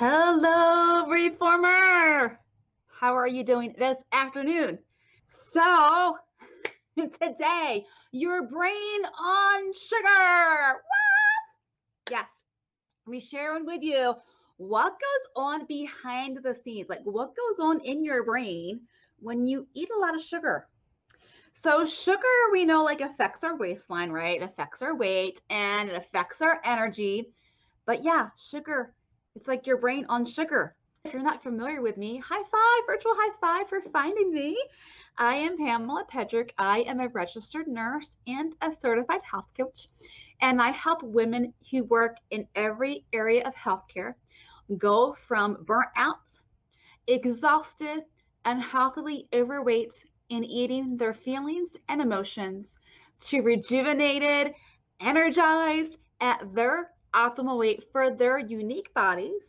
Hello, Reformer. How are you doing this afternoon? So, today, your brain on sugar. What? Yes, we're sharing with you what goes on behind the scenes, like what goes on in your brain when you eat a lot of sugar. So, sugar, we know, like affects our waistline, right? It affects our weight and it affects our energy. But yeah, sugar, it's like your brain on sugar. If you're not familiar with me, high five, virtual high five for finding me. I am Pamela Pedrick. I am a registered nurse and a certified health coach, and I help women who work in every area of healthcare go from burnt out, exhausted, unhealthily overweight in eating their feelings and emotions to rejuvenated, energized at their optimal weight for their unique bodies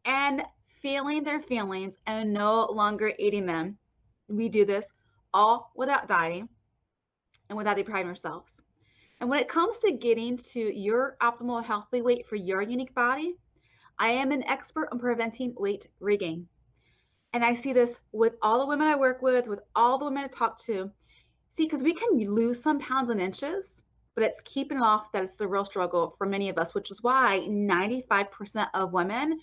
and feeling their feelings and no longer eating them. We do this all without dieting and without depriving ourselves. And when it comes to getting to your optimal healthy weight for your unique body, I am an expert on preventing weight regain. And I see this with all the women I work with all the women I talk to. See, because we can lose some pounds and inches, but it's keeping it off that it's the real struggle for many of us, which is why 95% of women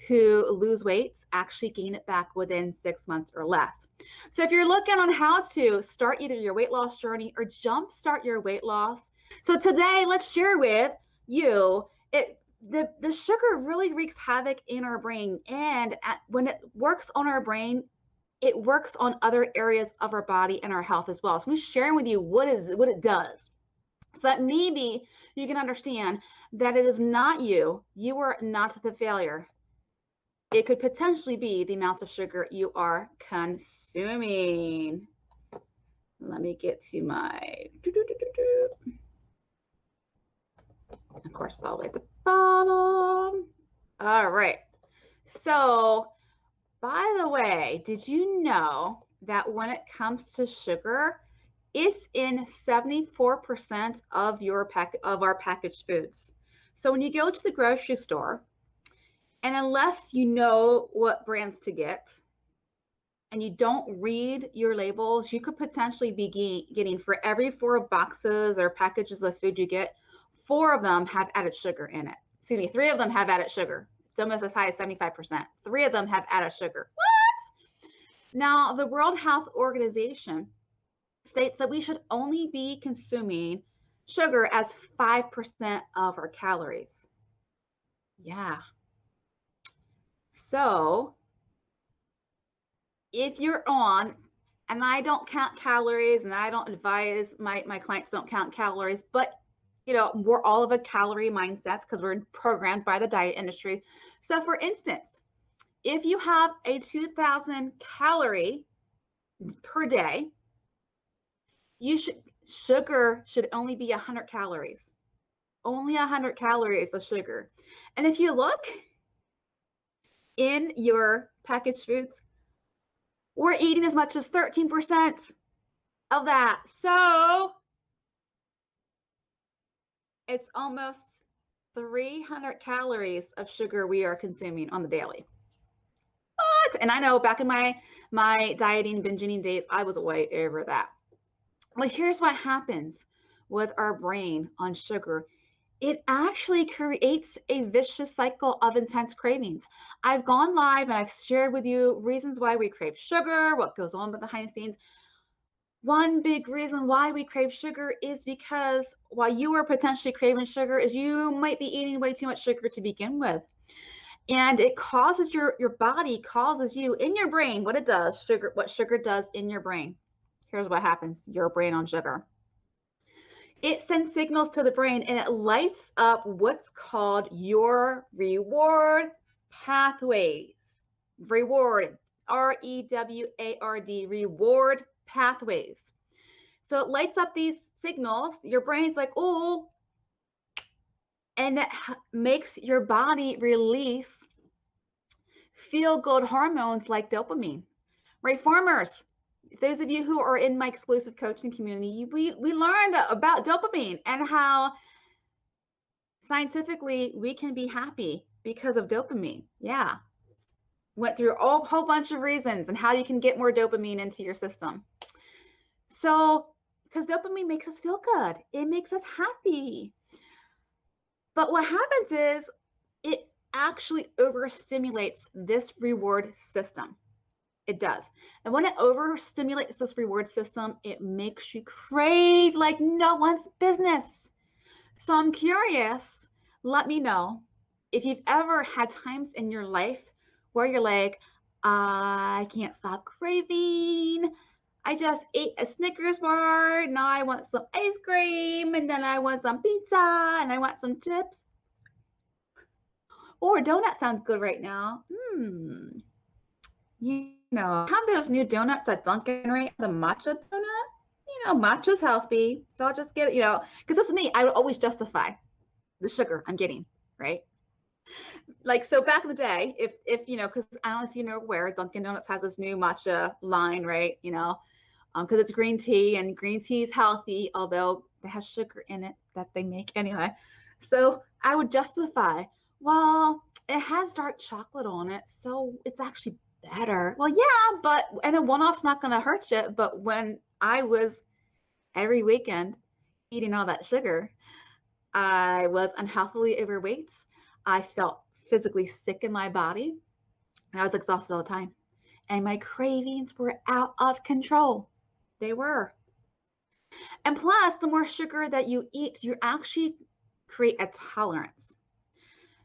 who lose weight actually gain it back within 6 months or less. So if you're looking on how to start either your weight loss journey or jumpstart your weight loss, so today let's share with you the sugar really wreaks havoc in our brain, and when it works on our brain, it works on other areas of our body and our health as well. So I'm sharing with you what it does, so that maybe you can understand that it is not you. You are not the failure. It could potentially be the amount of sugar you are consuming. Let me get to my. Of course, all the way at the bottom. All right. So, by the way, did you know that when it comes to sugar, it's in 74% of our packaged foods. So when you go to the grocery store, and unless you know what brands to get and you don't read your labels, you could potentially be getting for every 4 boxes or packages of food you get, 4 of them have added sugar in it. Excuse me, 3 of them have added sugar. It's almost as high as 75%. 3 of them have added sugar. What? Now, the World Health Organization states that we should only be consuming sugar as 5% of our calories. Yeah. So if you're on, and I don't count calories and I don't advise my clients don't count calories, but we're all of a calorie mindsets because we're programmed by the diet industry. So for instance, if you have a 2,000 calorie per day, sugar should only be 100 calories. Only 100 calories of sugar. And if you look in your packaged foods, we're eating as much as 13% of that. So it's almost 300 calories of sugar we are consuming on the daily. What? And I know back in my dieting, binge eating days, I was way over that. Well, here's what happens with our brain on sugar. It actually creates a vicious cycle of intense cravings. I've gone live and I've shared with you reasons why we crave sugar, what goes on behind the scenes. One big reason why we crave sugar is because while you are potentially craving sugar, is you might be eating way too much sugar to begin with. And it causes your body causes you in your brain what sugar does in your brain. Here's what happens, your brain on sugar. It sends signals to the brain and it lights up what's called your reward pathways. Reward, REWARD, reward pathways. So it lights up these signals. Your brain's like, oh, and that makes your body release feel-good hormones like dopamine. Right, farmers? Those of you who are in my exclusive coaching community, we learned about dopamine and how scientifically we can be happy because of dopamine. Yeah. went through a whole bunch of reasons and how you can get more dopamine into your system. So, because dopamine makes us feel good, it makes us happy. But what happens is it actually overstimulates this reward system. It does. And when it overstimulates this reward system, it makes you crave like no one's business. So I'm curious, let me know if you've ever had times in your life where you're like, I can't stop craving. I just ate a Snickers bar. Now I want some ice cream, and then I want some pizza, and I want some chips. Or donut sounds good right now. Have those new donuts at Dunkin', right? The matcha donut. Matcha's healthy. So I'll just get it, because this is me. I would always justify the sugar I'm getting, right? Like, so back in the day, if because I don't know if you know where Dunkin' Donuts has this new matcha line, right? Because it's green tea, and green tea is healthy, although it has sugar in it that they make anyway. So I would justify, well, it has dark chocolate on it, so it's actually better. Well, yeah, and a one-off's not going to hurt you. But when I was every weekend eating all that sugar, I was unhealthily overweight. I felt physically sick in my body, and I was exhausted all the time. And my cravings were out of control. They were. And plus, the more sugar that you eat, you actually create a tolerance.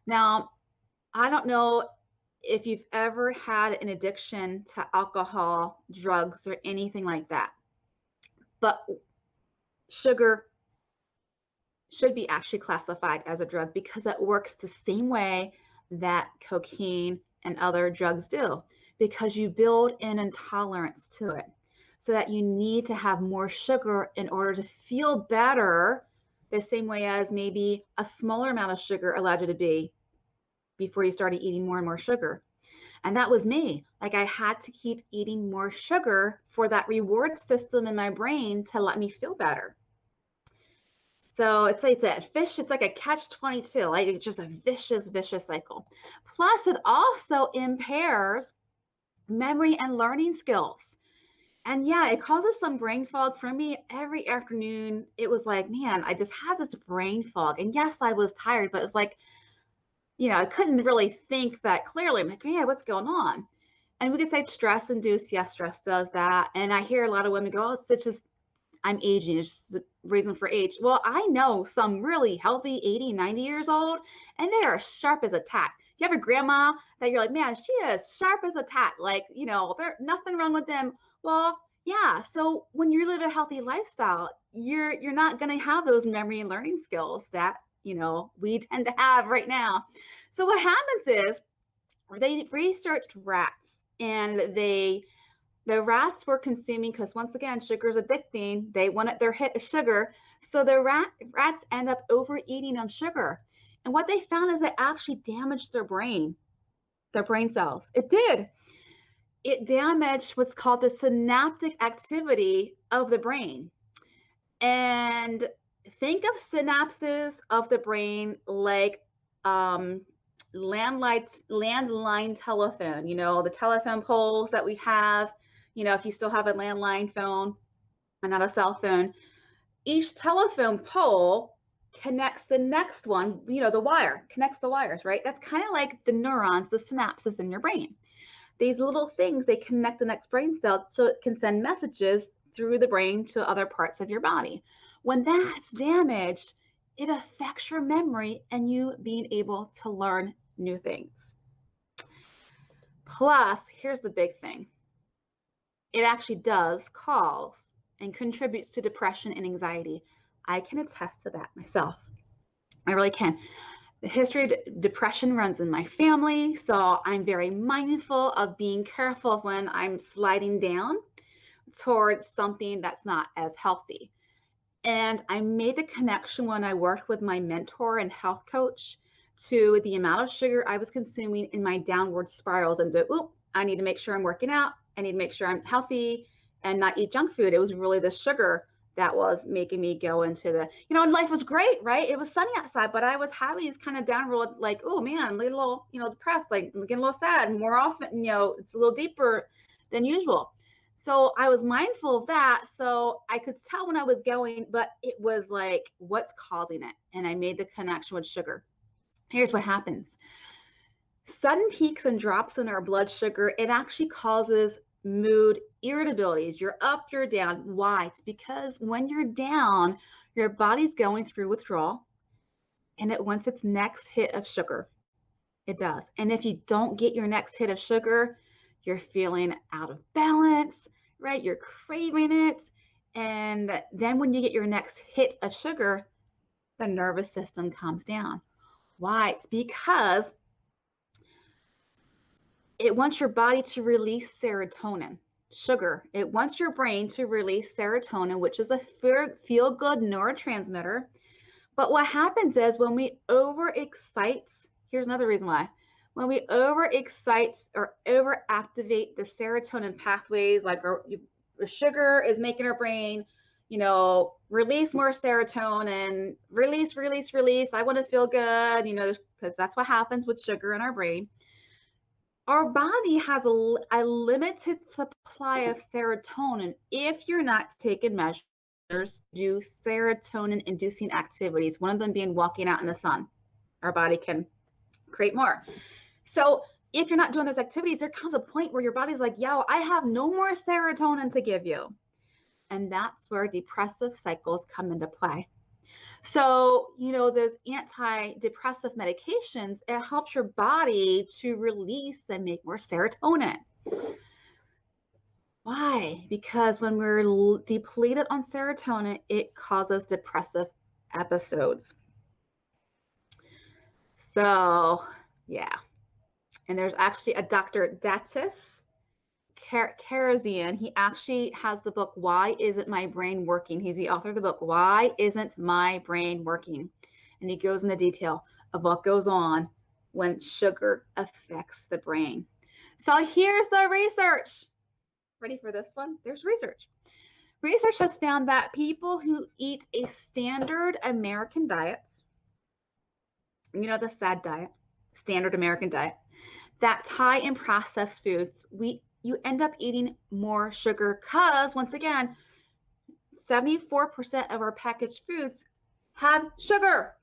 Now, I don't know if you've ever had an addiction to alcohol, drugs, or anything like that, but sugar should be actually classified as a drug because it works the same way that cocaine and other drugs do, because you build an intolerance to it, so that you need to have more sugar in order to feel better, the same way as maybe a smaller amount of sugar allowed you to be before you started eating more and more sugar. And that was me. Like, I had to keep eating more sugar for that reward system in my brain to let me feel better. So it's like it's like a catch-22, like it's just a vicious cycle. Plus, it also impairs memory and learning skills. And yeah, it causes some brain fog for me every afternoon. It was like, man, I just had this brain fog. And yes, I was tired, but it's like, I couldn't really think that clearly. I'm like, yeah, what's going on? And we could say stress induced. Yes, stress does that. And I hear a lot of women go, oh, it's just, I'm aging. It's just a reason for age. Well, I know some really healthy 80, 90 years old, and they are sharp as a tack. You have a grandma that you're like, man, she is sharp as a tack. Like, there's nothing wrong with them. Well, yeah. So when you live a healthy lifestyle, you're not going to have those memory and learning skills that, we tend to have right now. So what happens is they researched rats, and the rats were consuming, because once again, sugar is addicting. They wanted their hit of sugar. So the rats end up overeating on sugar. And what they found is it actually damaged their brain cells. It did. It damaged what's called the synaptic activity of the brain. And think of synapses of the brain like landline telephone, the telephone poles that we have, if you still have a landline phone and not a cell phone, each telephone pole connects the next one, the wire connects the wires, right? That's kind of like the neurons, the synapses in your brain. These little things, they connect the next brain cell so it can send messages through the brain to other parts of your body. When that's damaged, it affects your memory and you being able to learn new things. Plus, here's the big thing. It actually does cause and contributes to depression and anxiety. I can attest to that myself. I really can. The history of depression runs in my family, so I'm very mindful of being careful of when I'm sliding down towards something that's not as healthy. And I made the connection when I worked with my mentor and health coach to the amount of sugar I was consuming in my downward spirals, and I need to make sure I'm working out. I need to make sure I'm healthy and not eat junk food. It was really the sugar that was making me go into the, and life was great, right? It was sunny outside, but I was having these kind of downward, like, oh man, I'm a little, depressed, like I'm getting a little sad, and more often, it's a little deeper than usual. So I was mindful of that. So I could tell when I was going, but it was like, what's causing it? And I made the connection with sugar. Here's what happens. Sudden peaks and drops in our blood sugar, it actually causes mood irritabilities. You're up, you're down. Why? It's because when you're down, your body's going through withdrawal, and it wants its next hit of sugar. It does. And if you don't get your next hit of sugar, you're feeling out of balance, right? You're craving it. And then when you get your next hit of sugar, the nervous system calms down. Why? It's because it wants your body to release serotonin, sugar. It wants your brain to release serotonin, which is a feel-good neurotransmitter. But what happens is when we overexcite, here's another reason why. When we overexcite or overactivate the serotonin pathways, like our sugar is making our brain, release more serotonin, release. I want to feel good, because that's what happens with sugar in our brain. Our body has a limited supply of serotonin if you're not taking measures to do serotonin inducing activities, one of them being walking out in the sun. Our body can create more. So if you're not doing those activities, there comes a point where your body's like, yo, I have no more serotonin to give you. And that's where depressive cycles come into play. So, those antidepressive medications, it helps your body to release and make more serotonin. Why? Because when we're depleted on serotonin, it causes depressive episodes. So, yeah. And there's actually a Dr. Datis Kharrazian. He actually has the book, Why Isn't My Brain Working? He's the author of the book, Why Isn't My Brain Working? And he goes into detail of what goes on when sugar affects the brain. So here's the research. Ready for this one? There's research. Research has found that people who eat a standard American diet, the SAD diet, standard American diet, that high in processed foods, you end up eating more sugar because, once again, 74% of our packaged foods have sugar.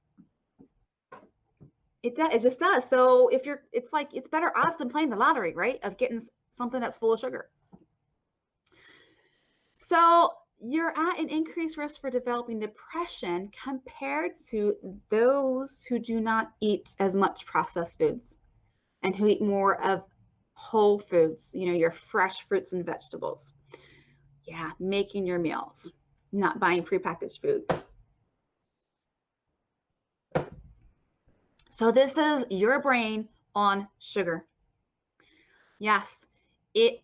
It just does. So it's better odds than playing the lottery, right? Of getting something that's full of sugar. So you're at an increased risk for developing depression compared to those who do not eat as much processed foods and who eat more of whole foods, your fresh fruits and vegetables. Yeah, making your meals, not buying prepackaged foods. So this is your brain on sugar. Yes, it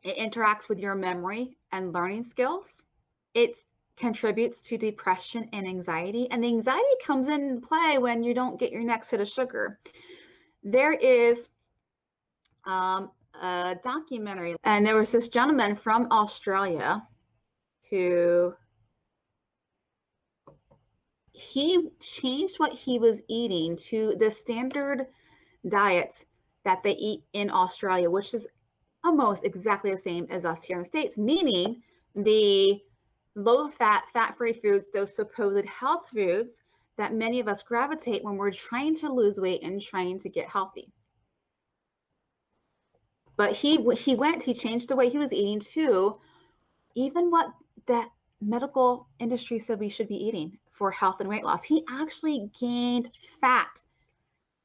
interacts with your memory and learning skills. It contributes to depression and anxiety. And the anxiety comes in play when you don't get your next hit of sugar. There is a documentary, and there was this gentleman from Australia who he changed what he was eating to the standard diet that they eat in Australia, which is almost exactly the same as us here in the States, meaning the low-fat, fat-free foods, those supposed health foods that many of us gravitate when we're trying to lose weight and trying to get healthy. But he changed the way he was eating to even what the medical industry said we should be eating for health and weight loss. He actually gained fat.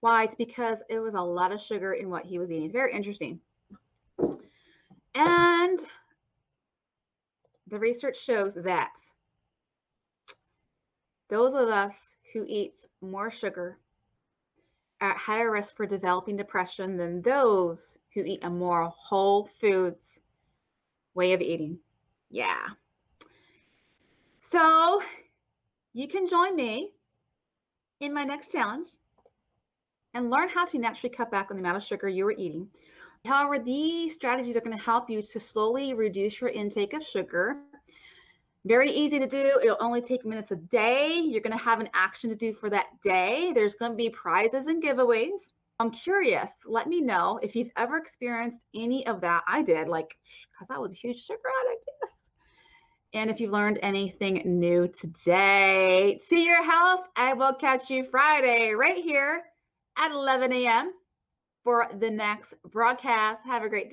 Why? It's because it was a lot of sugar in what he was eating. It's very interesting. And the research shows that those of us who eat more sugar are at higher risk for developing depression than those who eat a more whole foods way of eating. Yeah. So you can join me in my next challenge and learn how to naturally cut back on the amount of sugar you are eating. However, these strategies are going to help you to slowly reduce your intake of sugar. Very easy to do. It'll only take minutes a day. You're going to have an action to do for that day. There's going to be prizes and giveaways. I'm curious. Let me know if you've ever experienced any of that. I did, like, because I was a huge sugar addict. Yes. And if you've learned anything new today, see your health. I will catch you Friday right here at 11 a.m. for the next broadcast. Have a great day.